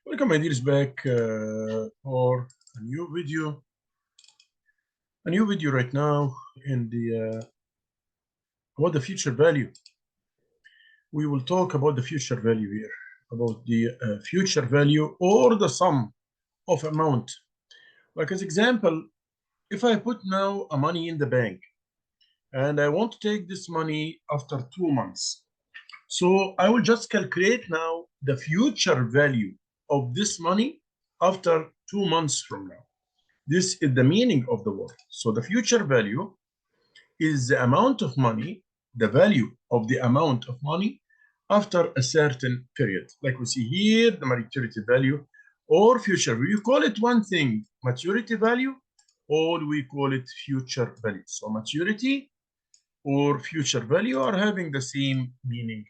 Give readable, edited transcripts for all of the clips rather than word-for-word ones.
Welcome, my dears, back for a new video. A new video right now in the about the future value. We will talk about the future value here, about the future value or the sum of amount. Like as example, if I put now a money in the bank and I want to take this money after 2 months, so I will just calculate now the future value of this money after 2 months from now. This is the meaning of the word. So the future value is the amount of money, the value of the amount of money after a certain period. Like we see here, the maturity value or future. We call it one thing, maturity value, or we call it future value. So maturity or future value are having the same meaning.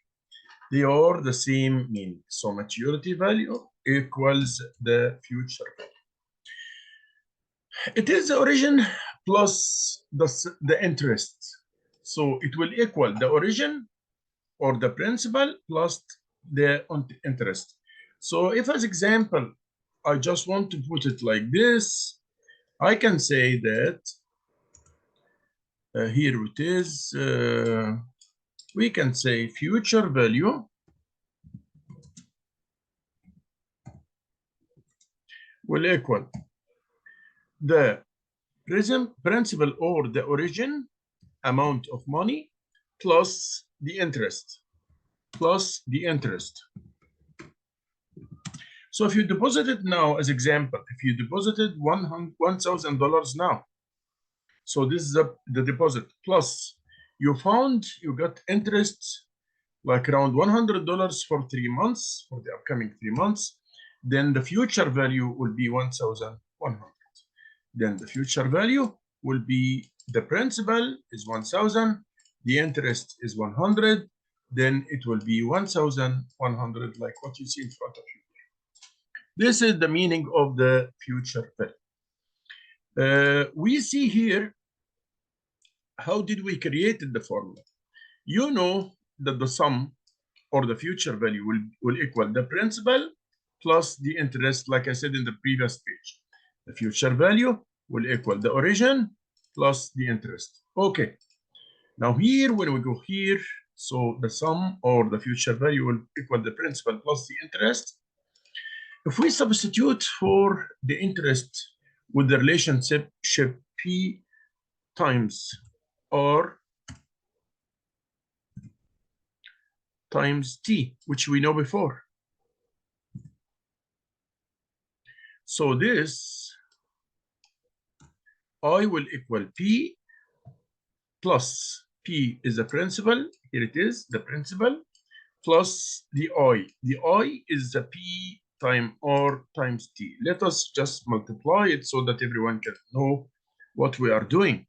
They are the same meaning. So maturity value equals the future value. It is the origin plus the interest. So it will equal the origin or the principal plus the interest. So if as example, I just want to put it like this, I can say that here it is, we can say future value will equal the principal or the origin amount of money plus the interest. So if you deposit it now, as example, if you deposited $1,000 now, so this is the deposit plus you got interest like around $100 for 3 months, for the upcoming 3 months, then the future value will be 1,100. Then the future value will be the principal is 1,000, the interest is 100, then it will be 1,100 like what you see in front of you. This is the meaning of the future value. We see here, how did we create the formula? You know that the sum or the future value will equal the principal plus the interest, like I said in the previous page. The future value will equal the origin plus the interest. Okay. Now here, when we go here, so the sum or the future value will equal the principal plus the interest. If we substitute for the interest with the relationship P times R times T, which we know before. So this I will equal P plus P is the principal. Here it is, the principal, plus the I. The I is the P times R times T. Let us just multiply it so that everyone can know what we are doing.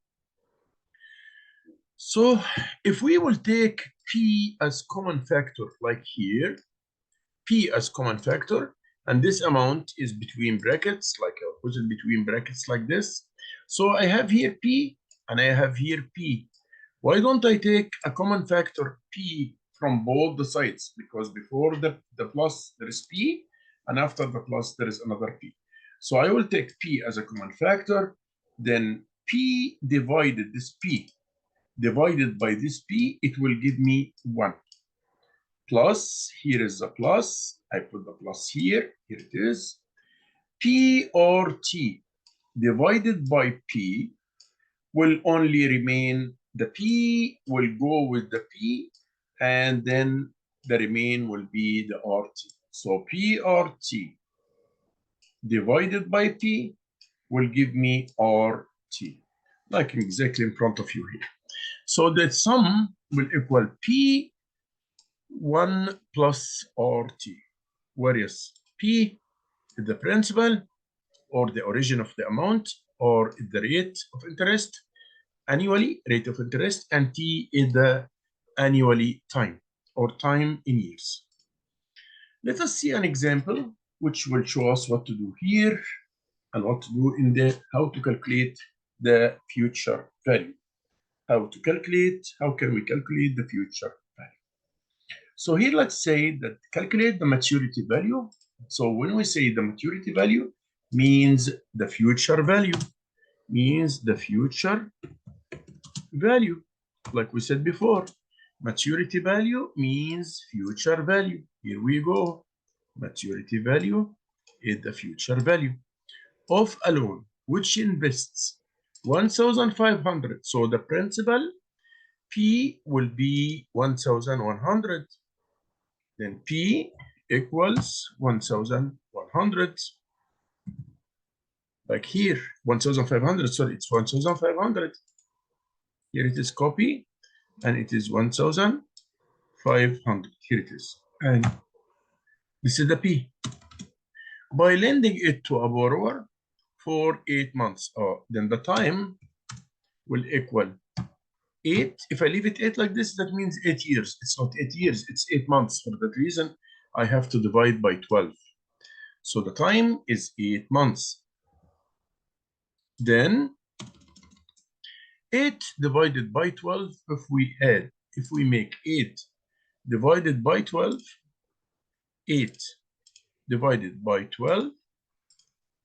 So if we will take P as common factor, like here, P as common factor, and this amount is between brackets, like I'll put it between brackets like this. So I have here P and I have here P. Why don't I take a common factor P from both the sides? Because before the plus there is P, and after the plus there is another P. So I will take P as a common factor, then P divided this P divided by this P, it will give me 1. Plus, here is the plus, I put the plus here it is. P or T divided by P will only remain, the P will go with the P, and then the remain will be the RT. So PRT divided by P will give me RT, like exactly in front of you here. So the sum will equal P1 plus RT, whereas P is the principal or the origin of the amount or the rate of interest, annually rate of interest, and T is the annually time or time in years. Let us see an example which will show us what to do here and what to do in the how to calculate the future value. How can we calculate the future value? So here let's say that calculate the maturity value So when we say the maturity value means the future value, like we said before, maturity value means future value. Here we go. Maturity value is the future value of a loan which invests 1,500. So the principal P will be 1,100. Then P equals 1,100. Like here, 1,500. Sorry, it's 1,500. Here it is copy, and it is 1,500. Here it is. And this is the P. By lending it to a borrower for 8 months, then the time will equal 8. If I leave it 8 like this, that means 8 years. It's not 8 years, it's 8 months. For that reason, I have to divide by 12. So the time is 8 months. Then 8 divided by 12, if we make 8 divided by 12, 8 divided by 12,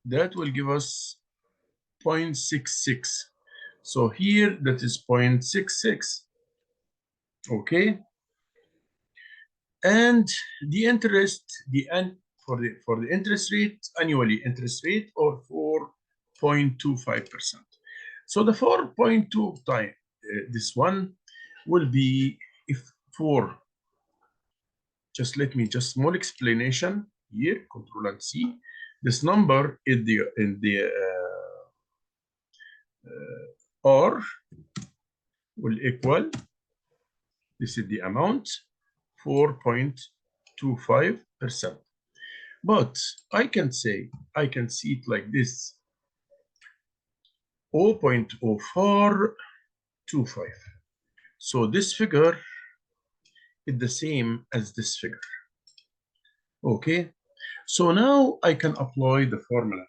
that will give us 0.66. So here that is 0.66. Okay. And the interest, for the interest rate, annually interest rate, or 4.25%. So the 4.2 time, this one will be, if 4, just let me just small explanation here, Control and C. This number in the R will equal, this is the amount, 4.25%. But I can see it like this, 0.0425. So this figure is the same as this figure. Okay, so now I can apply the formula.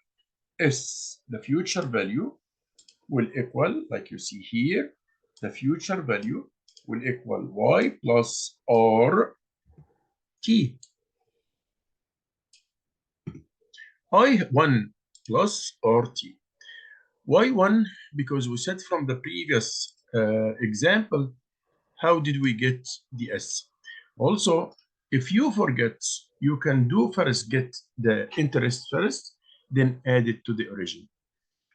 S, the future value, will equal, like you see here, the future value will equal Y plus R T. I1 plus RT. Y1, because we said from the previous example, how did we get the S? Also, if you forget, you can do first get the interest first, then add it to the origin.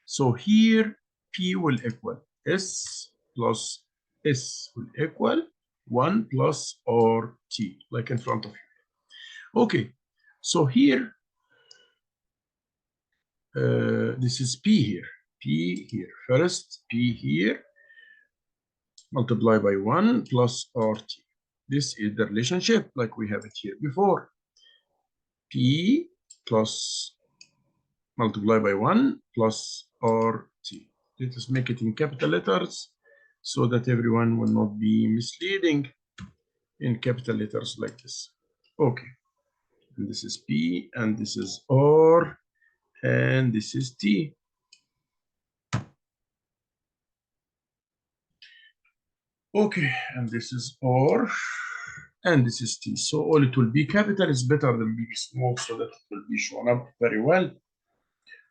So here, P will equal S plus S will equal 1 plus RT, like in front of you. Okay, so here, this is P here. P here. First, P here, multiply by 1 plus RT. This is the relationship like we have it here before. P plus multiply by 1 plus RT. Let us make it in capital letters so that everyone will not be misleading in capital letters like this. Okay. And this is P, and this is R, and this is T. Okay, and this is R, and this is T. So all it will be capital is better than being small, so that it will be shown up very well.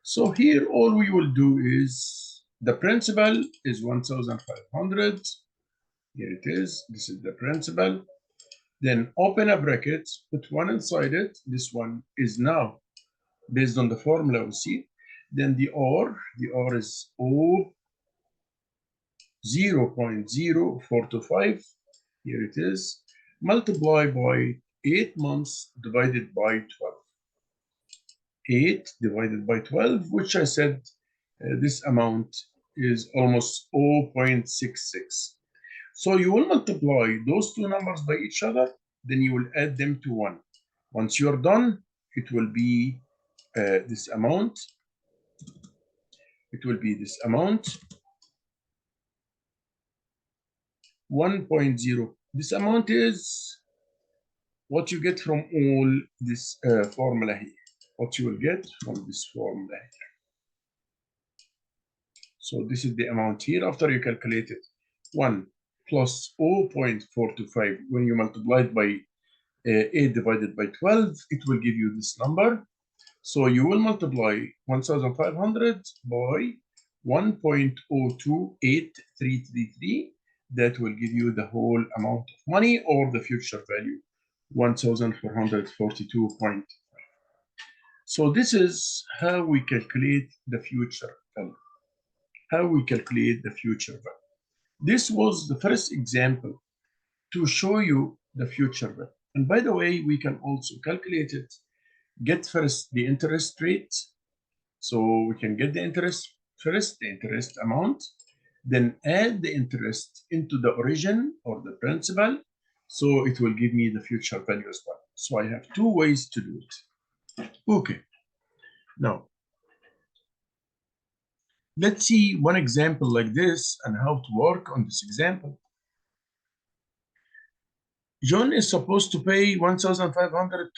So here all we will do is, the principal is 1,500. Here it is. This is the principal. Then open a bracket, put 1 inside it. This one is now based on the formula we see. Then the R is 0.0425. Here it is. Multiply by 8 months divided by 12. 8 divided by 12, which I said this amount is almost 0.66. So you will multiply those two numbers by each other, then you will add them to 1. Once you're done, it will be this amount. It will be this amount, 1.0. This amount is what you get from all this formula here. What you will get from this formula here. So this is the amount here after you calculate it. 1 plus 0.425 when you multiply it by 8 divided by 12, it will give you this number. So you will multiply 1,500 by 1.028333. That will give you the whole amount of money or the future value, 1,442.5. So this is how we calculate the future value. How we calculate the future value. This was the first example to show you the future value. And by the way, we can also calculate it. Get first the interest rate. So we can get the interest first, the interest amount, then add the interest into the origin or the principal. So it will give me the future value as well. So I have two ways to do it. Okay. Now, let's see one example like this and how to work on this example. John is supposed to pay 1,500